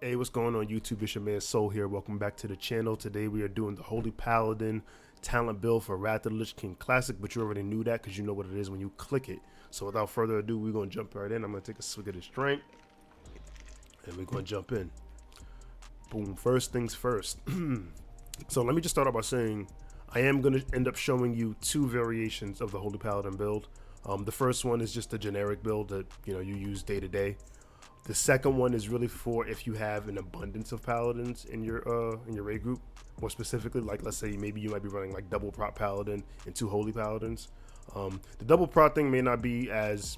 Hey, what's going on YouTube? It's your man Soul here. Welcome back to the channel. Today we are doing the Holy Paladin talent build for Wrath of the Lich King Classic, but you already knew that because you know what it is when you click it. So without further ado, we're going to jump right in. I'm going to take a swig of this drink and we're going to jump in. Boom. First things first. So let me just start out by saying I am going to end up showing you two variations of the Holy Paladin build. The first one is just a generic build that you use day to day. The second one is really for if you have an abundance of paladins in your raid group. More specifically, like let's say maybe you might be running like double prot paladin and two holy paladins. The double prot thing may not be as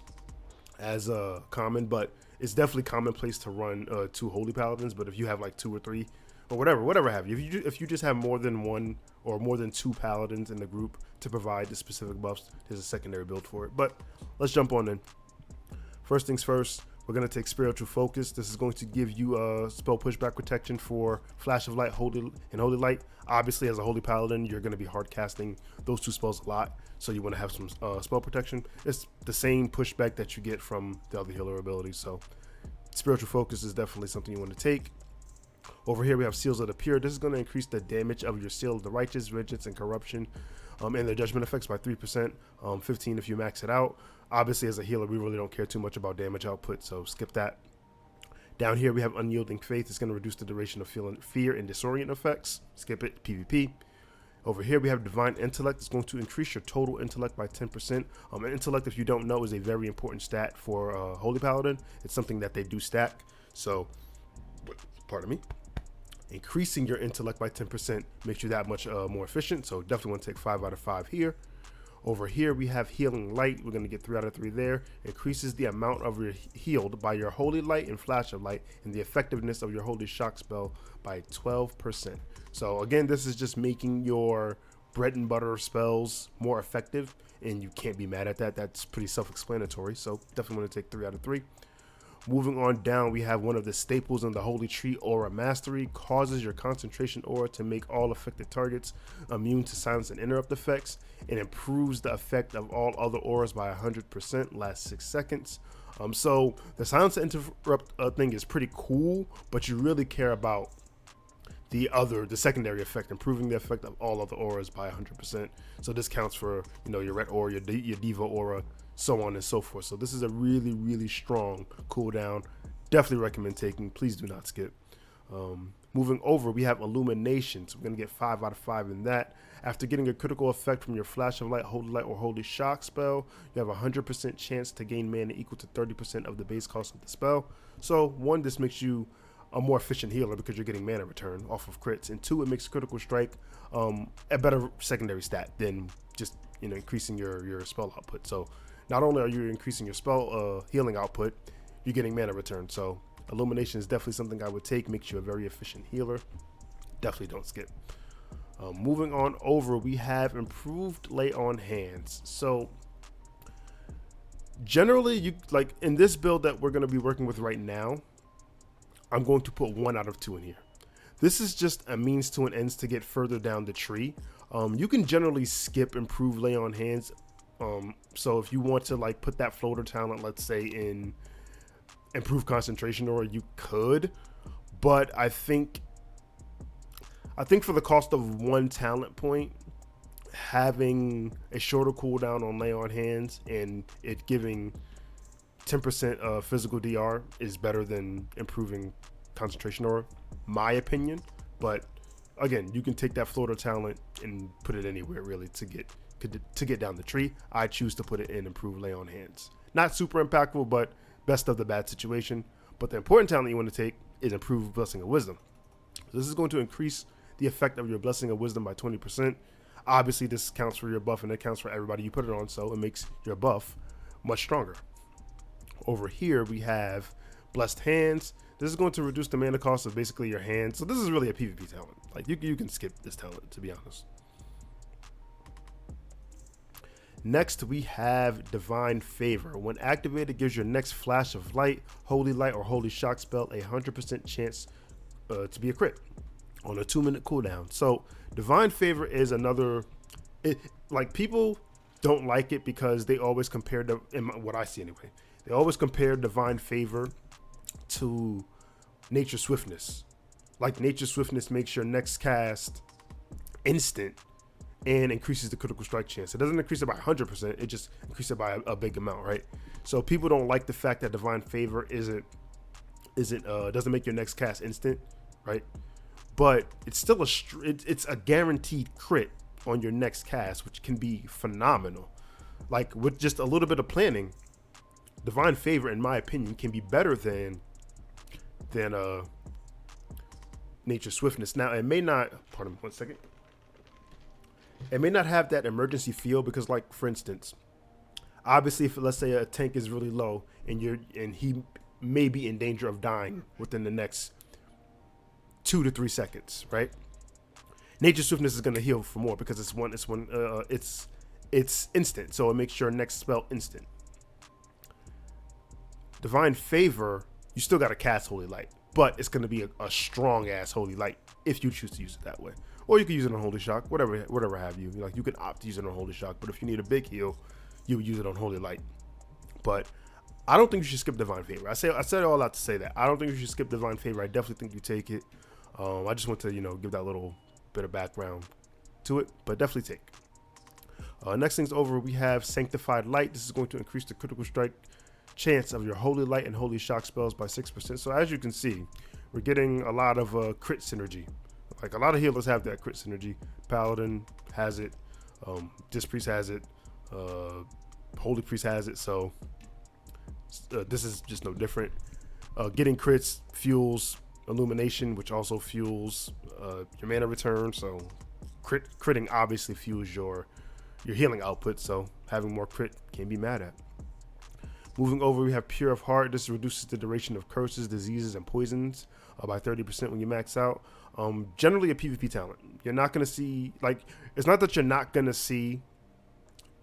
common, but it's definitely commonplace to run two holy paladins. But if you have like two or three or whatever have you, if you just have more than one or more than two paladins in the group to provide the specific buffs, there's a secondary build for it. But let's jump on in. First things first. We're going to take Spiritual Focus. This is going to give you spell pushback protection for Flash of Light, Holy Light. Obviously, as a Holy Paladin, you're going to be hard casting those two spells a lot, so you want to have some spell protection. It's the same pushback that you get from the other healer abilities, so Spiritual Focus is definitely something you want to take. Over here, we have Seals of the Pure. This is going to increase the damage of your Seal of the Righteous, Vengeance, and Corruption, and their judgment effects by 3%, 15 if you max it out. Obviously, as a healer, we really don't care too much about damage output, so skip that. Down here, we have Unyielding Faith. It's going to reduce the duration of fear and disorient effects. Skip it, PvP. Over here, we have Divine Intellect. It's going to increase your total intellect by 10%. And intellect, if you don't know, is a very important stat for Holy Paladin. It's something that they do stack. So, pardon me. Increasing your intellect by 10% makes you that much more efficient. So definitely want to take 5 out of 5 here. Over here, we have Healing Light. We're going to get 3 out of 3 there. Increases the amount of your healed by your Holy Light and Flash of Light and the effectiveness of your Holy Shock spell by 12%. So again, this is just making your bread and butter spells more effective, and you can't be mad at that. That's pretty self-explanatory. So definitely want to take 3 out of 3. Moving on down, we have one of the staples in the Holy Tree, Aura Mastery. Causes your concentration aura to make all affected targets immune to silence and interrupt effects, and improves the effect of all other auras by 100%, lasts 6 seconds. So the silence and interrupt thing is pretty cool, but you really care about the secondary effect, improving the effect of all other auras by 100%. So this counts for your red aura, your diva aura, so on and so forth. So this is a really strong cooldown. Definitely recommend taking. Please do not skip. Moving over, we have Illumination. So we're going to get 5 out of 5 in that. After getting a critical effect from your Flash of Light, Holy Light, or Holy Shock spell, you have a 100% chance to gain mana equal to 30% of the base cost of the spell. So one, this makes you a more efficient healer because you're getting mana return off of crits, and 2, it makes critical strike a better secondary stat than just increasing your spell output. So not only are you increasing your spell healing output, you're getting mana return. So Illumination is definitely something I would take. Makes you a very efficient healer. Definitely don't skip. Moving on over, we have Improved Lay on Hands. So generally, you like in this build that we're going to be working with right now, I'm going to put 1 out of 2 in here. This is just a means to an ends to get further down the tree. You can generally skip Improved Lay on Hands. So if you want to like put that floater talent, let's say in Improved Concentration Aura, you could. But I think for the cost of 1 talent point, having a shorter cooldown on Lay on Hands and it giving 10% physical DR is better than improving Concentration Aura, my opinion. But again, you can take that floater talent and put it anywhere really to get down the tree. I choose to put it in Improved Lay on Hands. Not super impactful, but best of the bad situation. But the important talent you want to take is Improved Blessing of Wisdom. So this is going to increase the effect of your Blessing of Wisdom by 20%. Obviously, this counts for your buff and it counts for everybody you put it on, so it makes your buff much stronger. Over here, we have Blessed Hands. This is going to reduce the mana cost of basically your hands. So this is really a PvP talent. Like you can skip this talent, to be honest. Next, we have Divine Favor. When activated, it gives your next Flash of Light, Holy Light, or Holy Shock spell a 100% chance to be a crit on a 2-minute cooldown. So Divine Favor is another, like people don't like it because they always compare, what I see anyway, they always compare Divine Favor to Nature Swiftness. Like Nature Swiftness makes your next cast instant and increases the critical strike chance. It doesn't increase it by 100%, it just increases it by a big amount, right? So people don't like the fact that Divine Favor doesn't make your next cast instant, right? But it's still it's a guaranteed crit on your next cast, which can be phenomenal. Like with just a little bit of planning, Divine Favor, in my opinion, can be better than Nature Swiftness. Now it may not, pardon me 1 second. It may not have that emergency feel because, like, for instance, obviously if let's say a tank is really low and he may be in danger of dying within the next 2 to 3 seconds, right? Nature Swiftness is going to heal for more because it's instant, so it makes your next spell instant. Divine Favor, you still got to cast Holy Light, but it's going to be a strong ass Holy Light if you choose to use it that way. Or you can use it on Holy Shock, whatever have you. Like, you can opt to use it on Holy Shock, but if you need a big heal, you would use it on Holy Light. But I don't think you should skip Divine Favor. I said all that to say that. I don't think you should skip Divine Favor. I definitely think you take it. I just want to, give that little bit of background to it, but definitely take. Next thing's over, we have Sanctified Light. This is going to increase the critical strike chance of your Holy Light and Holy Shock spells by 6%. So as you can see, we're getting a lot of crit synergy. Like, a lot of healers have that crit synergy. Paladin has it. Disc Priest has it. Holy Priest has it. So this is just no different. Getting crits fuels Illumination, which also fuels your mana return. So critting obviously fuels your healing output. So having more crit can't be mad at. Moving over, we have Pure of Heart. This reduces the duration of curses, diseases, and poisons by 30% when you max out. Generally a PvP talent. You're not going to see, like, it's not that you're not going to see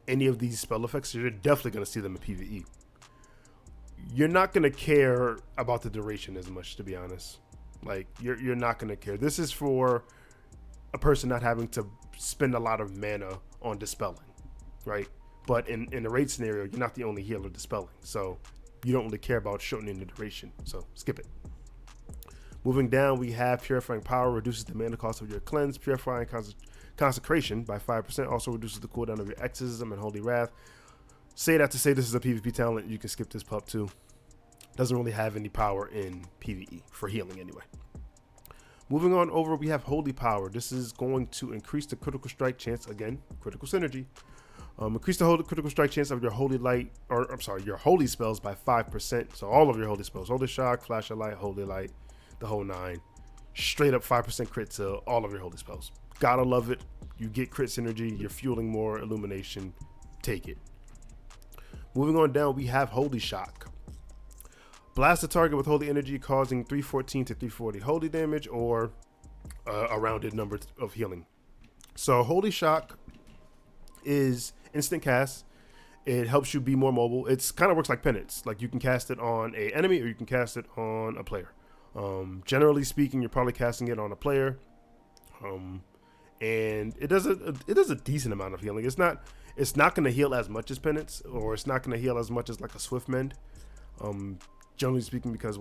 any of these spell effects. You're definitely going to see them in PvE. You're not going to care about the duration as much, to be honest. Like, you're not going to care. This is for a person not having to spend a lot of mana on dispelling, right? But in the raid scenario, you're not the only healer dispelling, so you don't really care about shortening the duration, so skip it. Moving down, we have Purifying Power, reduces the mana cost of your cleanse. Purifying Consecration by 5%, also reduces the cooldown of your Exorcism and Holy Wrath. Say that to say this is a PvP talent, you can skip this pup too. Doesn't really have any power in PvE, for healing anyway. Moving on over, we have Holy Power. This is going to increase the critical strike chance, again, critical synergy. Increase the critical strike chance of your Holy Light, your Holy spells by 5%. So all of your Holy spells, Holy Shock, Flash of Light, Holy Light, the whole 9. Straight up 5% crit to all of your Holy spells. Gotta love it. You get crit synergy, you're fueling more Illumination. Take it. Moving on down, we have Holy Shock. Blast the target with Holy Energy, causing 314 to 340 Holy damage, or a rounded number of healing. So Holy Shock is instant cast. It helps you be more mobile. It's kind of works like Penance. Like, you can cast it on a enemy or you can cast it on a player. Generally speaking, you're probably casting it on a player. And it does a decent amount of healing. It's not going to heal as much as Penance, or it's not going to heal as much as like a Swift Mend. Generally speaking, because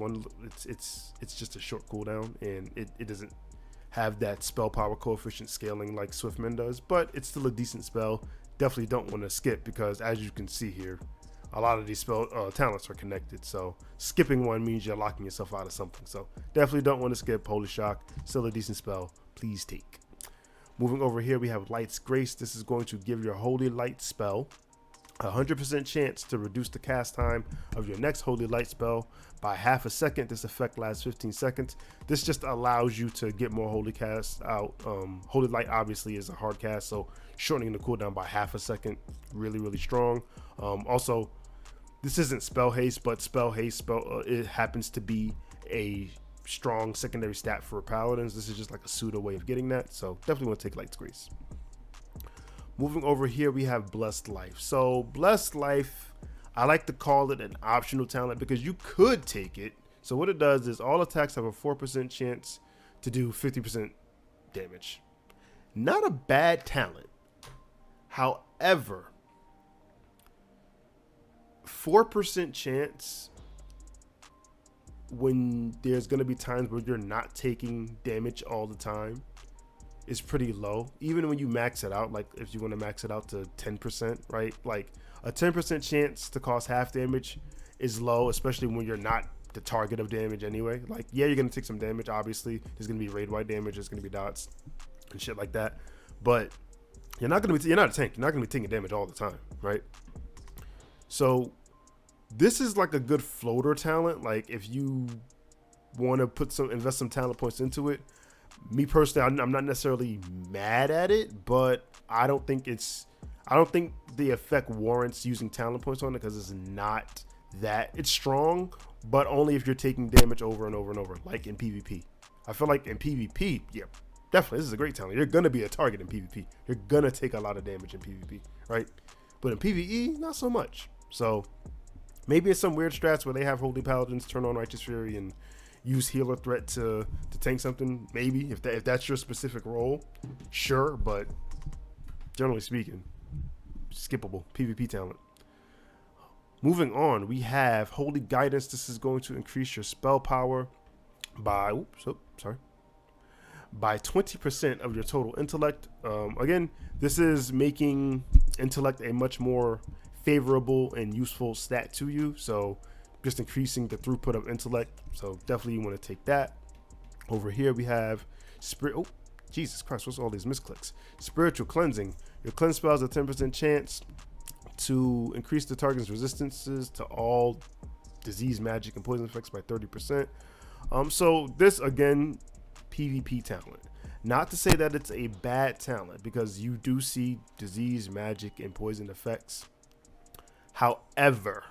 it's just a short cooldown and it doesn't have that spell power coefficient scaling like Swift Mend does, but it's still a decent spell. Definitely don't want to skip, because as you can see here, a lot of these spell talents are connected. So skipping one means you're locking yourself out of something. So definitely don't want to skip Holy Shock. Still a decent spell. Please take. Moving over here, we have Light's Grace. This is going to give your Holy Light spell a 100% chance to reduce the cast time of your next Holy Light spell by half a second. This effect lasts 15 seconds. This just allows you to get more Holy cast out. Holy Light obviously is a hard cast, so shortening the cooldown by half a second, really, really strong. Also, this isn't spell haste, but spell haste it happens to be a strong secondary stat for Paladins. This is just like a pseudo way of getting that, so definitely want to take Light's Grace. Moving over here, we have Blessed Life. So Blessed Life, I like to call it an optional talent because you could take it. So what it does is all attacks have a 4% chance to do 50% damage. Not a bad talent. However, 4% chance when there's going to be times where you're not taking damage all the time is pretty low. Even when you max it out, like if you want to max it out to 10%, right? Like a 10% chance to cause half damage is low, especially when you're not the target of damage anyway. Like, yeah, you're going to take some damage. Obviously, there's going to be raid wide damage. There's going to be dots and shit like that. But you're not a tank. You're not going to be taking damage all the time, right? So this is like a good floater talent. Like if you want to invest some talent points into it, me personally, I'm not necessarily mad at it, but I don't think the effect warrants using talent points on it, because it's not that. It's strong, but only if you're taking damage over and over and over, like in PvP. I feel like in PvP, yeah, definitely, this is a great talent. You're going to be a target in PvP. You're going to take a lot of damage in PvP, right? But in PvE, not so much. So maybe it's some weird strats where they have Holy Paladins turn on Righteous Fury and use healer threat to tank something. Maybe if that's your specific role, sure. But generally speaking, skippable PvP talent. Moving on, we have Holy Guidance. This is going to increase your spell power by 20% of your total intellect. Again, this is making intellect a much more favorable and useful stat to you. So just increasing the throughput of intellect. So definitely you want to take that. Over here we have spirit. Oh, Jesus Christ, what's all these misclicks? Spiritual Cleansing. Your cleanse spell has a 10% chance to increase the target's resistances to all disease, magic, and poison effects by 30%. So this, again, PvP talent. Not to say that it's a bad talent, because you do see disease, magic, and poison effects. However,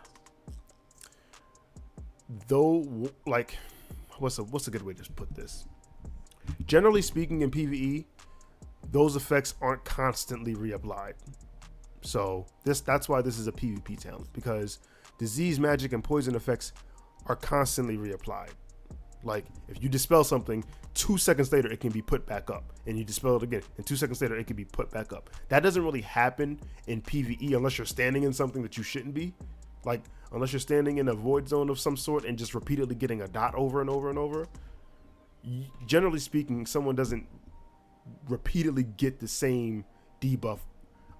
though, like, what's a good way to put this? Generally speaking, in PvE, those effects aren't constantly reapplied. So that's why this is a PvP talent, because disease, magic, and poison effects are constantly reapplied. Like if you dispel something, 2 seconds later it can be put back up, and you dispel it again, and 2 seconds later it can be put back up. That doesn't really happen in PvE unless you're standing in something that you shouldn't be. Like unless you're standing in a void zone of some sort and just repeatedly getting a dot over and over and over. Generally speaking, someone doesn't repeatedly get the same debuff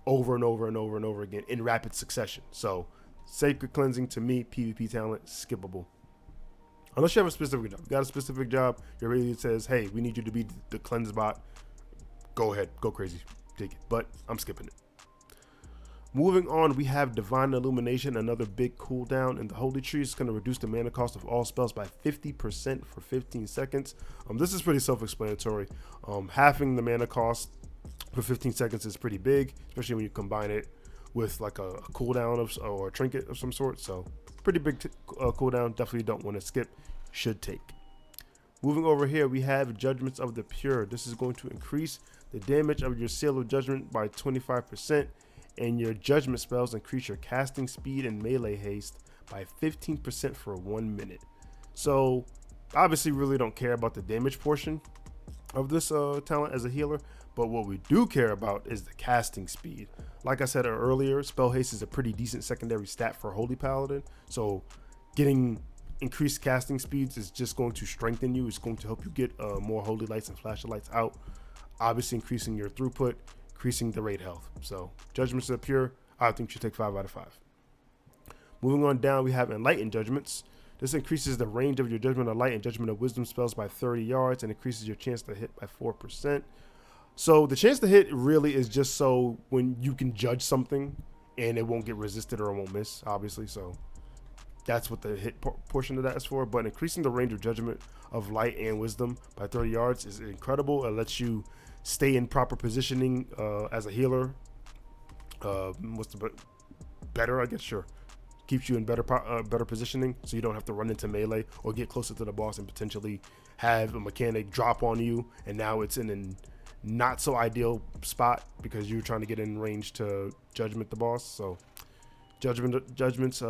over and over and over and over again in rapid succession. So Sacred Cleansing, to me, PvP talent, skippable. Unless you have a specific job. You got a specific job, your raid says, hey, we need you to be the cleanse bot. Go ahead, go crazy, take it. But I'm skipping it. Moving on, we have Divine Illumination, another big cooldown in the Holy Tree. It's going to reduce the mana cost of all spells by 50% for 15 seconds. This is pretty self-explanatory. Halving the mana cost for 15 seconds is pretty big, especially when you combine it with like a cooldown or a trinket of some sort. So pretty big cooldown. Definitely don't want to skip. Should take. Moving over here, we have Judgments of the Pure. This is going to increase the damage of your Seal of Judgment by 25%, and your judgment spells increase your casting speed and melee haste by 15% for 1 minute. So obviously really don't care about the damage portion of this talent as a healer, but what we do care about is the casting speed. Like I said earlier, spell haste is a pretty decent secondary stat for Holy Paladin, so getting increased casting speeds is just going to strengthen you. It's going to help you get more Holy Lights and Flashlights out, obviously increasing your throughput, increasing the raid health. So Judgments of the Pure, I think you should take 5 out of 5. Moving on down, we have Enlightened Judgments. This increases the range of your Judgment of Light and Judgment of Wisdom spells by 30 yards and increases your chance to hit by 4%. So the chance to hit really is just so when you can judge something and it won't get resisted or it won't miss, obviously. So that's what the hit portion of that is for. But increasing the range of Judgment of Light and Wisdom by 30 yards is incredible. It lets you stay in proper positioning as a healer. Better, I guess, sure. Keeps you in better positioning, so you don't have to run into melee or get closer to the boss and potentially have a mechanic drop on you, and now it's in a not so ideal spot because you're trying to get in range to judgment the boss. So judgments,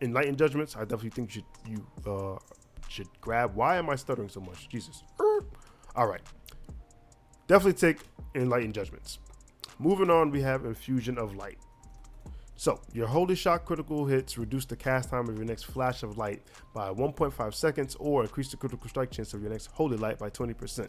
Enlightened Judgments, I definitely think you should grab. Why am I stuttering so much? Jesus. All right, definitely take Enlightened Judgments. Moving on, we have Infusion of Light. So your holy shot critical hits reduce the cast time of your next flash of light by 1.5 seconds or increase the critical strike chance of your next holy light by 20%.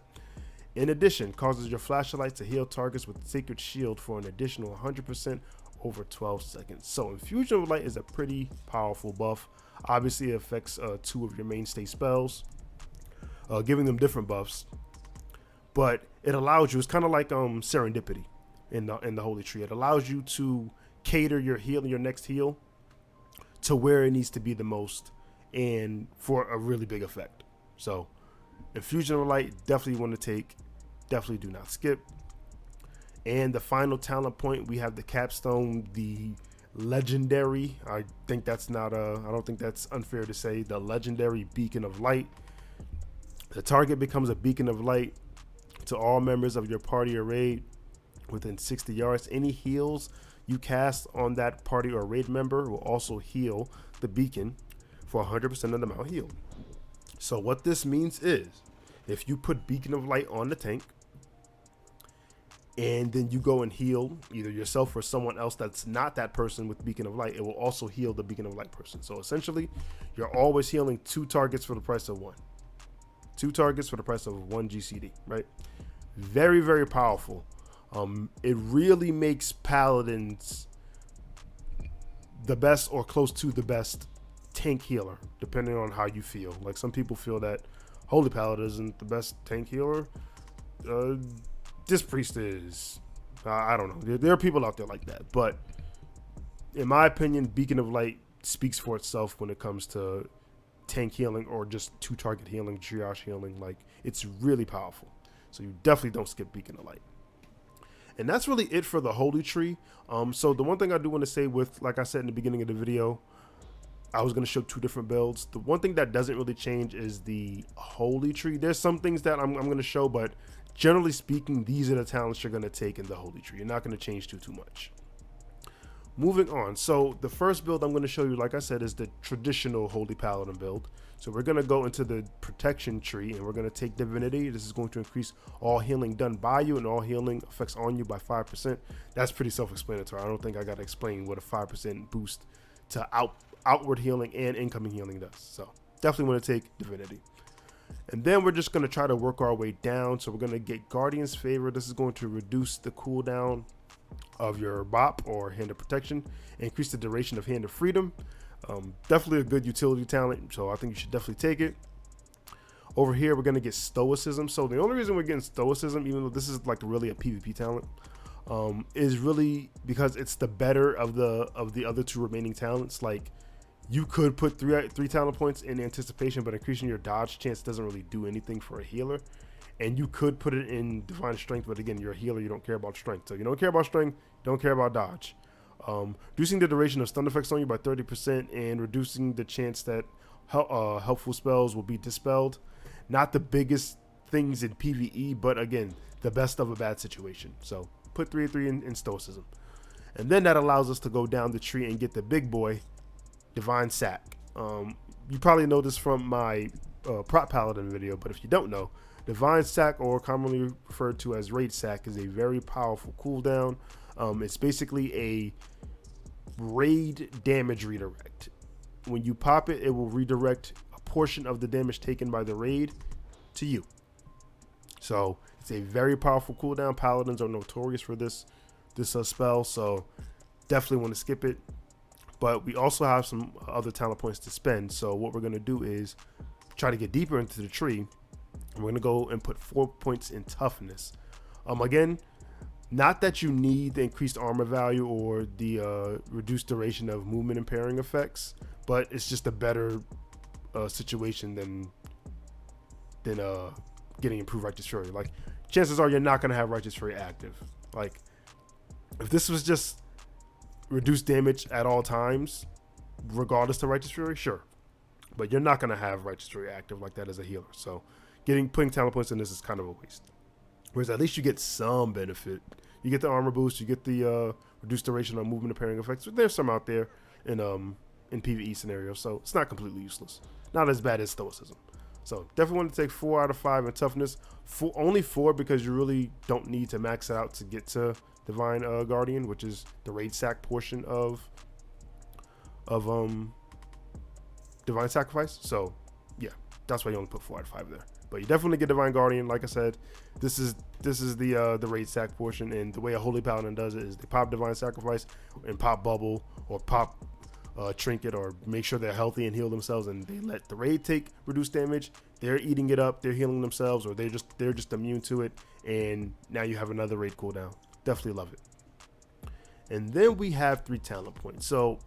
In addition, causes your flashlight to heal targets with Sacred Shield for an additional 100% over 12 seconds. So Infusion of Light is a pretty powerful buff. Obviously it affects 2 of your mainstay spells, giving them different buffs, but it allows you, it's kind of like Serendipity in the Holy Tree. It allows you to cater your heal, your next heal, to where it needs to be the most and for a really big effect. So Infusion of Light, definitely want to take, definitely do not skip. And the final talent point, we have the capstone, the legendary, I think that's not I don't think that's unfair to say, the legendary Beacon of Light. The target becomes a beacon of light to all members of your party or raid within 60 yards. Any heals you cast on that party or raid member will also heal the beacon for 100% of the amount healed. So what this means is, if you put Beacon of Light on the tank, and then you go and heal either yourself or someone else that's not that person with Beacon of Light, it will also heal the Beacon of Light person. So essentially, you're always healing 2 targets for the price of 1. 2 targets for the price of 1 GCD, right? Very, very powerful. It really makes Paladins the best or close to the best tank healer, depending on how you feel. Like, some people feel that Holy Paladin isn't the best tank healer. This priest is. I don't know. There are people out there like that. But in my opinion, Beacon of Light speaks for itself when it comes to tank healing or just 2 target healing, triage healing. Like, it's really powerful. So you definitely don't skip Beacon of Light. And that's really it for the Holy Tree. So the one thing I do want to say with, like I said in the beginning of the video, I was going to show 2 different builds. The one thing that doesn't really change is the Holy Tree. There's some things that I'm going to show, but generally speaking, these are the talents you're going to take in the Holy Tree. You're not going to change too much. Moving on. So the first build I'm going to show you, like I said, is the traditional Holy Paladin build. So we're going to go into the protection tree and we're going to take Divinity. This is going to increase all healing done by you and all healing effects on you by 5%. That's pretty self-explanatory. I don't think I got to explain what a 5% boost to outward healing and incoming healing does. So definitely want to take Divinity. And then we're just going to try to work our way down. So we're going to get Guardian's Favor. This is going to reduce the cooldown of your BOP or Hand of Protection, increase the duration of Hand of Freedom. Definitely a good utility talent, so I think you should definitely take it. Over here, we're going to get Stoicism. So the only reason we're getting Stoicism, even though this is like really a PvP talent, is really because it's the better of the other 2 remaining talents. Like, you could put three talent points in Anticipation, but increasing your dodge chance doesn't really do anything for a healer. And you could put it in Divine Strength, but again, you're a healer, you don't care about strength. So you don't care about strength, don't care about dodge. Reducing the duration of stun effects on you by 30% and reducing the chance that helpful spells will be dispelled. Not the biggest things in PvE, but again, the best of a bad situation. So put 3 in Stoicism. And then that allows us to go down the tree and get the big boy, Divine Sack. You probably know this from my Prop Paladin video, but if you don't know, Divine Sack, or commonly referred to as Raid Sack, is a very powerful cooldown. It's basically a raid damage redirect. When you pop it, it will redirect a portion of the damage taken by the raid to you. So it's a very powerful cooldown. Paladins are notorious for this spell, so definitely want to skip it. But we also have some other talent points to spend. So what we're going to do is try to get deeper into the tree. We're going to go and put 4 points in toughness. Again, not that you need the increased armor value or the reduced duration of movement impairing effects, but it's just a better situation than getting improved Righteous Fury. Like, chances are you're not going to have Righteous Fury active. Like, if this was just reduced damage at all times, regardless to Righteous Fury, sure. But you're not going to have Righteous Fury active like that as a healer. So putting talent points in this is kind of a waste. Whereas at least you get some benefit. You get the armor boost, you get the reduced duration on movement impairing effects. There's some out there in PvE scenarios, so it's not completely useless. Not as bad as Stoicism. So definitely want to take 4 out of 5 in toughness. Only 4 because you really don't need to max it out to get to Divine Guardian, which is the raid sack portion of Divine Sacrifice. So yeah, that's why you only put 4 out of 5 there. But you definitely get Divine Guardian. Like I said, this is the raid sack portion, and the way a Holy Paladin does it is they pop Divine Sacrifice and pop Bubble or pop Trinket, or make sure they're healthy and heal themselves, and they let the raid take reduced damage. They're eating it up, they're healing themselves, or they're just immune to it, and now you have another raid cooldown. Definitely love it. And then we have 3 talent points. So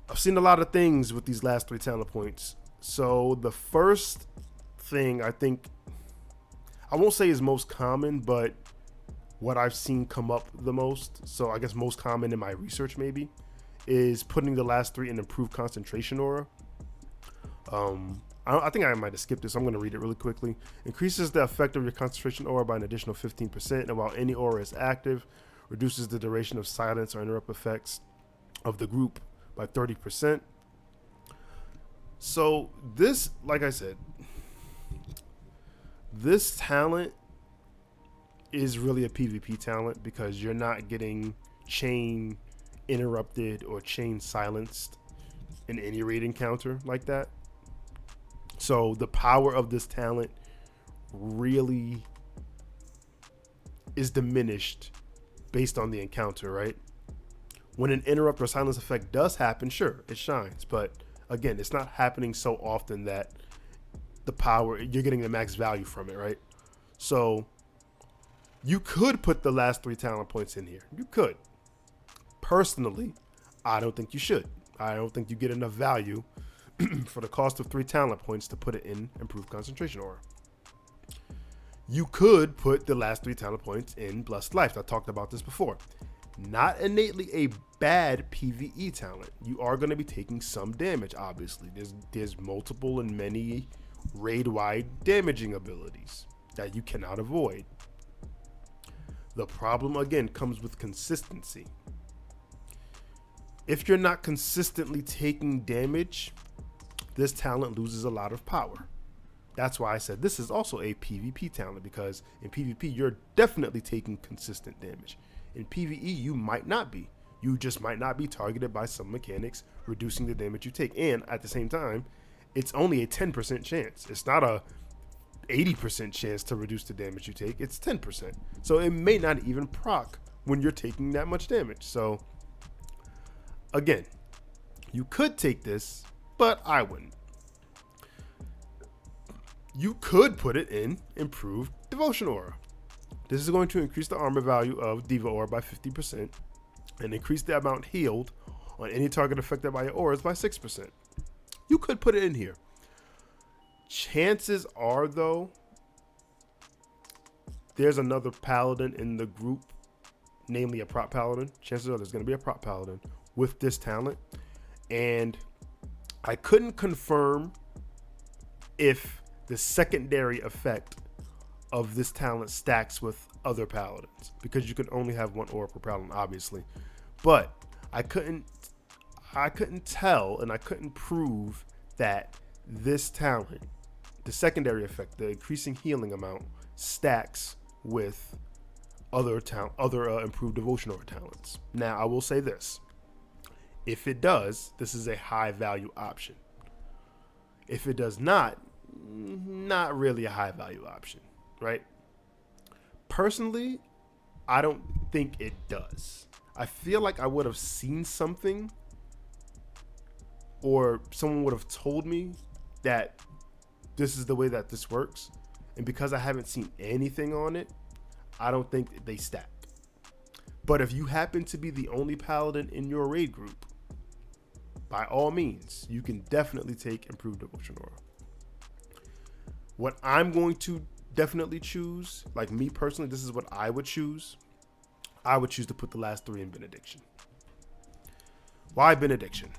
I've seen a lot of things with these last 3 talent points. So the first thing I think, I won't say is most common, but what I've seen come up the most, so I guess most common in my research maybe, is putting the last 3 in improved concentration aura. I think I might have skipped this. I'm going to read it really quickly. Increases the effect of your concentration aura by an additional 15%, and while any aura is active, reduces the duration of silence or interrupt effects of the group by 30%. So this, like I said, this talent is really a PvP talent because you're not getting chain interrupted or chain silenced in any raid encounter like that. So the power of this talent really is diminished based on the encounter, right? When an interrupt or silence effect does happen, sure, it shines, but again, it's not happening so often that the power, you're getting the max value from it, right? So you could put the last 3 talent points in here. You could. Personally, I don't think you should. I don't think you get enough value for the cost of 3 talent points to put it in improved concentration aura. You could put the last 3 talent points in Blessed Life. I talked about this before. Not innately a bad PvE talent. You are going to be taking some damage, obviously. There's multiple and many raid-wide damaging abilities that you cannot avoid. The problem, again, comes with consistency. If you're not consistently taking damage, this talent loses a lot of power. That's why I said this is also a PvP talent, because in PvP, you're definitely taking consistent damage. In PvE, you might not be. You just might not be targeted by some mechanics, reducing the damage you take. And at the same time, it's only a 10% chance. It's not a 80% chance to reduce the damage you take. It's 10%. So it may not even proc when you're taking that much damage. So again, you could take this, but I wouldn't. You could put it in improved devotion aura. This is going to increase the armor value of Diva Aura by 50% and increase the amount healed on any target affected by your auras by 6%. You could put it in here. Chances are, though, there's another paladin in the group, namely a prop paladin. Chances are there's going to be a prop paladin with this talent. And I couldn't confirm if the secondary effect of this talent stacks with other paladins, because you can only have 1 aura per paladin, obviously. But I couldn't tell, and I couldn't prove that this talent, the secondary effect, the increasing healing amount, stacks with other improved devotion aura talents. Now, I will say this: if it does, this is a high value option. If it does not really a high value option, right? Personally, I don't think it does. I feel like I would have seen something, or someone would have told me that this is the way that this works. And because I haven't seen anything on it, I don't think they stack. But if you happen to be the only paladin in your raid group, by all means, you can definitely take improved devotion aura. What I'm going to definitely choose, like me personally, this is what I would choose. I would choose to put the last 3 in Benediction. Why Benediction?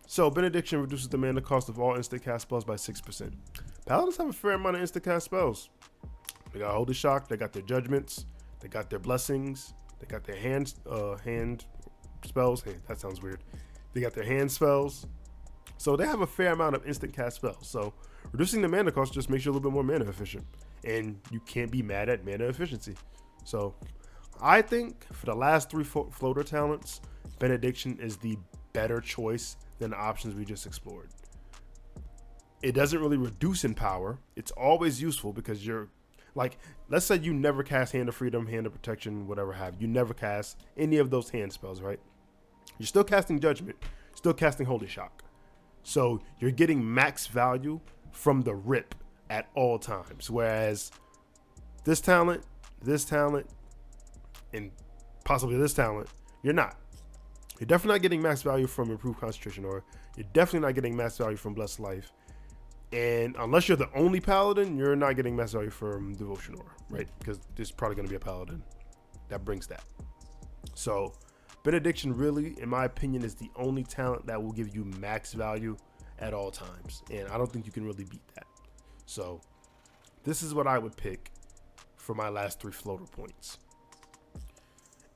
So Benediction reduces the mana cost of all instant cast spells by 6%. Paladins have a fair amount of instant cast spells. They got Holy Shock, they got their Judgments, they got their Blessings, they got their hand spells. Hey, that sounds weird. They got their hand spells. So they have a fair amount of instant cast spells. So reducing the mana cost just makes you a little bit more mana efficient. And you can't be mad at mana efficiency. So I think for the last three floater talents, Benediction is the better choice than the options we just explored. It doesn't really reduce in power. It's always useful because you're like, let's say you never cast Hand of Freedom, Hand of Protection, whatever have you. Never cast any of those hand spells, right? You're still casting Judgment, still casting Holy Shock. So you're getting max value from the rip at all times. Whereas this talent, and possibly this talent, you're not. You're definitely not getting max value from Improved Concentration, or you're definitely not getting max value from Blessed Life. And unless you're the only Paladin, you're not getting max value from Devotion Aura, right? Because there's probably going to be a Paladin that brings that. So Benediction really, in my opinion, is the only talent that will give you max value at all times. And I don't think you can really beat that. So this is what I would pick for my last three floater points.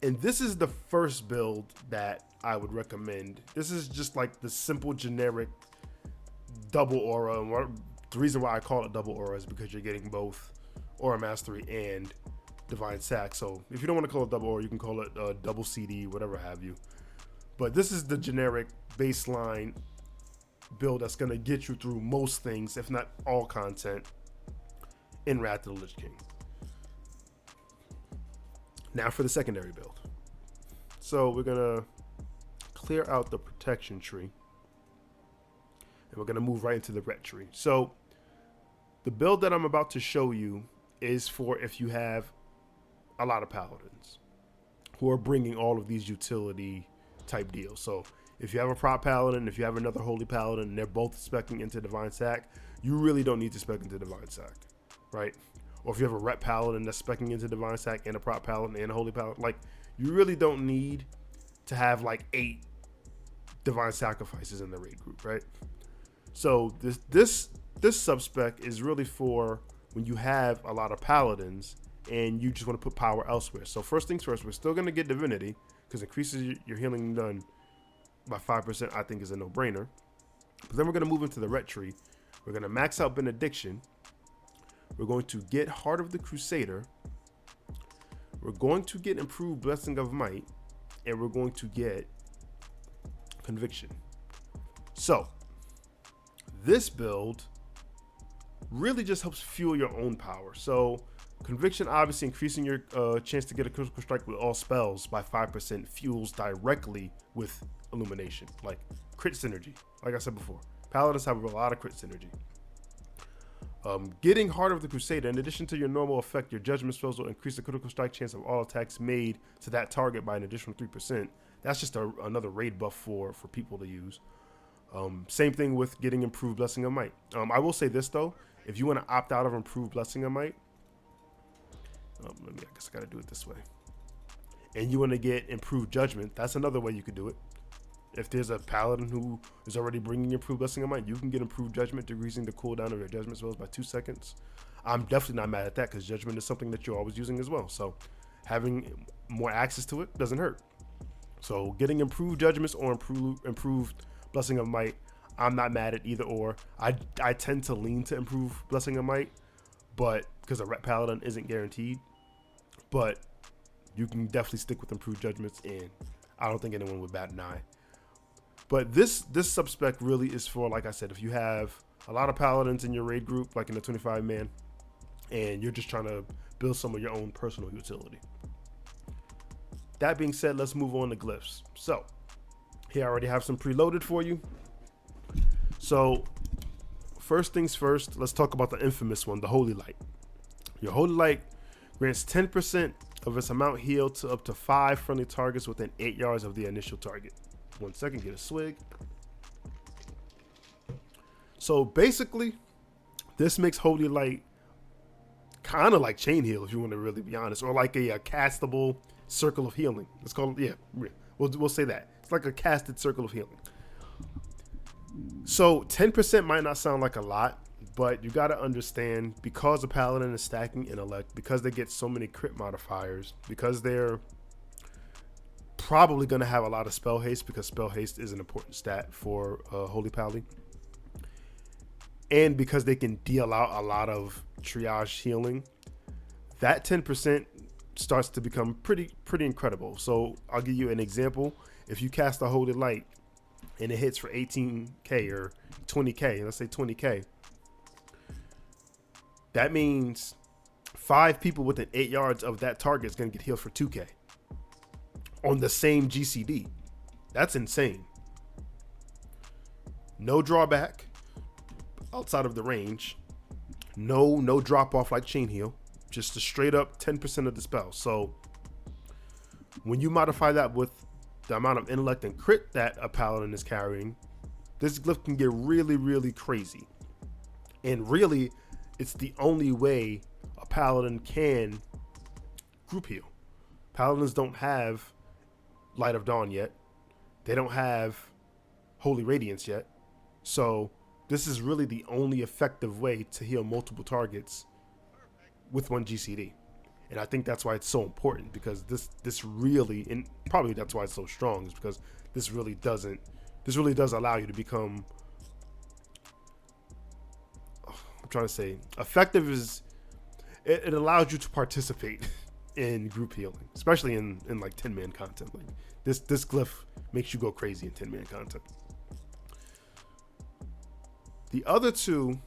And this is the first build that I would recommend. This is just like the simple generic double aura. And the reason why I call it double aura is because you're getting both Aura Mastery and Divine Sack. So if you don't want to call it double aura, you can call it double CD, whatever have you. But this is the generic baseline build that's going to get you through most things, if not all content, in Wrath of the Lich King. Now for the secondary build. So we're going to clear out the protection tree. And we're going to move right into the ret tree. So the build that I'm about to show you is for if you have a lot of paladins who are bringing all of these utility type deals. So if you have a prop paladin, if you have another holy paladin, and they're both speccing into Divine Sack, you really don't need to spec into Divine Sack, right? Or if you have a ret paladin that's speccing into Divine Sack and a prop paladin and a holy paladin, like, you really don't need to have like 8 Divine Sacrifices in the raid group, right? So this subspec is really for when you have a lot of paladins and you just want to put power elsewhere. So first things first, we're still going to get Divinity because increases your healing done by 5%, I think is a no-brainer. But then we're going to move into the ret tree. We're going to max out Benediction. We're going to get Heart of the Crusader. We're going to get Improved Blessing of Might. And we're going to get Conviction. So this build really just helps fuel your own power. So Conviction, obviously increasing your chance to get a critical strike with all spells by 5%, fuels directly with Illumination, like crit synergy. Like I said before, Paladins have a lot of crit synergy. Getting Heart of the Crusader, in addition to your normal effect, your judgment spells will increase the critical strike chance of all attacks made to that target by an additional 3%. That's just another raid buff for people to use. Same thing with getting Improved Blessing of Might. I will say this though, if you want to opt out of Improved Blessing of Might, I guess I gotta do it this way. And you want to get Improved Judgment, that's another way you could do it. If there's a paladin who is already bringing Improved Blessing of Might, you can get Improved Judgment, decreasing the cooldown of your judgment spells by 2 seconds. I'm definitely not mad at that because Judgment is something that you're always using as well. So having more access to it doesn't hurt. So getting Improved Judgments or improved Blessing of Might, I'm not mad at either or. I tend to lean to Improved Blessing of Might, but because a ret paladin isn't guaranteed. But you can definitely stick with Improved Judgments, and I don't think anyone would bat an eye. But this subspec really is for, like I said, if you have a lot of paladins in your raid group, like in the 25 man, and you're just trying to build some of your own personal utility. That being said, let's move on to Glyphs. So here I already have some preloaded for you. So first things first, let's talk about the infamous one, the Holy Light. Your Holy Light grants 10% of its amount healed to up to 5 friendly targets within 8 yards of the initial target. 1 second, get a swig. So basically, this makes Holy Light kind of like Chain Heal, if you want to really be honest, or like a castable Circle of Healing. It's called, yeah, we'll say that. It's like a casted Circle of Healing. So 10% might not sound like a lot, but you got to understand, because the Paladin is stacking intellect, because they get so many crit modifiers, because they're probably going to have a lot of spell haste, because spell haste is an important stat for Holy Pally, and because they can deal out a lot of triage healing, that 10% starts to become pretty incredible. So I'll give you an example. If you cast a Holy Light and it hits for 18k or 20k, let's say 20k, that means 5 people within 8 yards of that target is going to get healed for 2k on the same GCD. That's insane. No drawback outside of the range. No drop off like chain heal. Just a straight up 10% of the spell. So when you modify that with the amount of intellect and crit that a paladin is carrying, this glyph can get really crazy. And really, it's the only way a paladin can group heal. Paladins don't have Light of Dawn yet. They don't have Holy Radiance yet. So this is really the only effective way to heal multiple targets with one GCD. And I think that's why it's so important, because this really, and probably that's why it's so strong, is because this really does allow you to become, I'm trying to say, effective is, it allows you to participate in group healing, especially in like 10-man content. Like this glyph makes you go crazy in 10-man content. The other two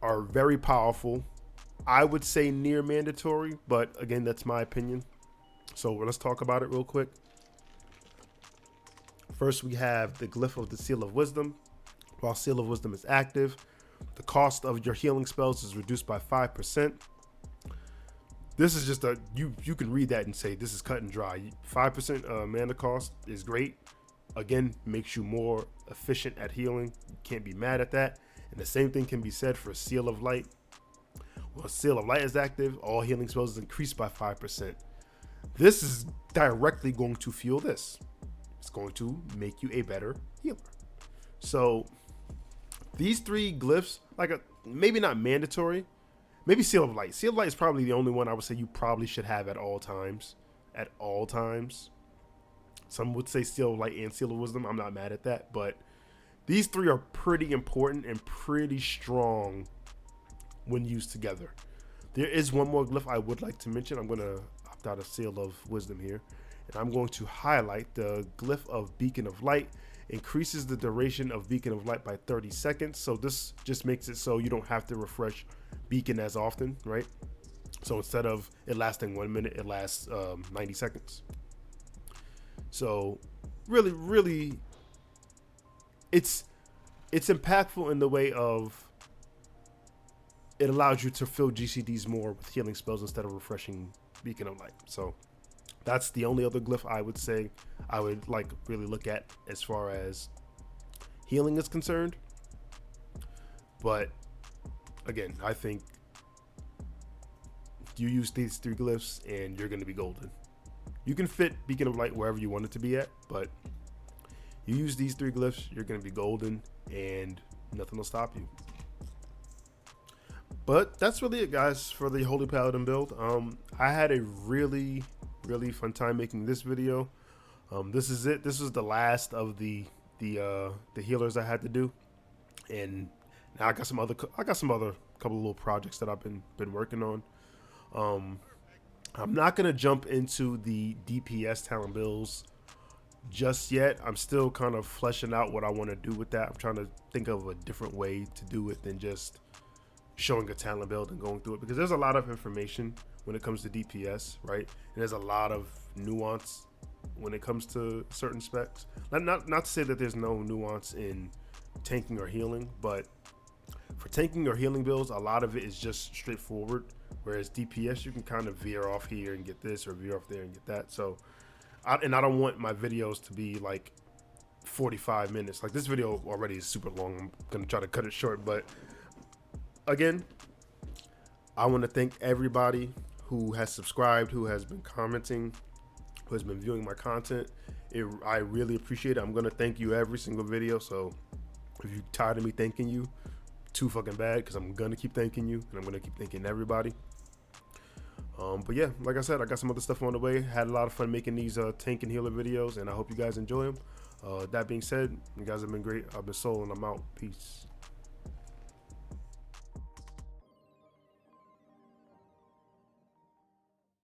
are very powerful. I would say near mandatory, but again, that's my opinion. So let's talk about it real quick. First, we have the Glyph of the Seal of Wisdom. While Seal of Wisdom is active, the cost of your healing spells is reduced by 5%. This is just a, you can read that and say this is cut and dry. 5% mana cost is great. Again, makes you more efficient at healing. You can't be mad at that. And the same thing can be said for Seal of Light. When Seal of Light is active, all healing spells is increased by 5%. This is directly going to fuel this. It's going to make you a better healer. So these 3 glyphs, maybe not mandatory, maybe Seal of Light. Seal of Light is probably the only one I would say you probably should have at all times. At all times. Some would say Seal of Light and Seal of Wisdom. I'm not mad at that, but these 3 are pretty important and pretty strong when used together. There is one more glyph I would like to mention. I'm going to opt out of Seal of Wisdom here, and I'm going to highlight the Glyph of Beacon of Light. Increases the duration of Beacon of Light by 30 seconds. So this just makes it so you don't have to refresh Beacon as often, right? So instead of it lasting 1 minute, it lasts 90 seconds. So really, it's impactful in the way of it allows you to fill GCDs more with healing spells instead of refreshing Beacon of Light. So that's the only other glyph I would say I would really look at as far as healing is concerned. But again, I think you use these 3 glyphs and you're going to be golden. You can fit Beacon of Light wherever you want it to be at, but you use these 3 glyphs, you're going to be golden and nothing will stop you. But that's really it, guys, for the Holy Paladin build. I had a really fun time making this video. This is it. This was the last of the healers I had to do, and now I got some other couple of little projects that I've been working on. I'm not gonna jump into the DPS talent builds just yet. I'm still kind of fleshing out what I want to do with that. I'm trying to think of a different way to do it than just showing a talent build and going through it, because there's a lot of information when it comes to DPS, right? And there's a lot of nuance when it comes to certain specs. Not to say that there's no nuance in tanking or healing, but for tanking or healing builds, a lot of it is just straightforward. Whereas DPS, you can kind of veer off here and get this, or veer off there and get that. So, I don't want my videos to be like 45 minutes. Like, this video already is super long. I'm gonna try to cut it short, but again, I want to thank everybody who has subscribed, who has been commenting, who has been viewing my content. I really appreciate it. I'm going to thank you every single video. So if you're tired of me thanking you, too fucking bad, because I'm going to keep thanking you, and I'm going to keep thanking everybody. But yeah, like I said, I got some other stuff on the way. Had a lot of fun making these tank and healer videos, and I hope you guys enjoy them. That being said, you guys have been great. I've been Soul, and I'm out. Peace.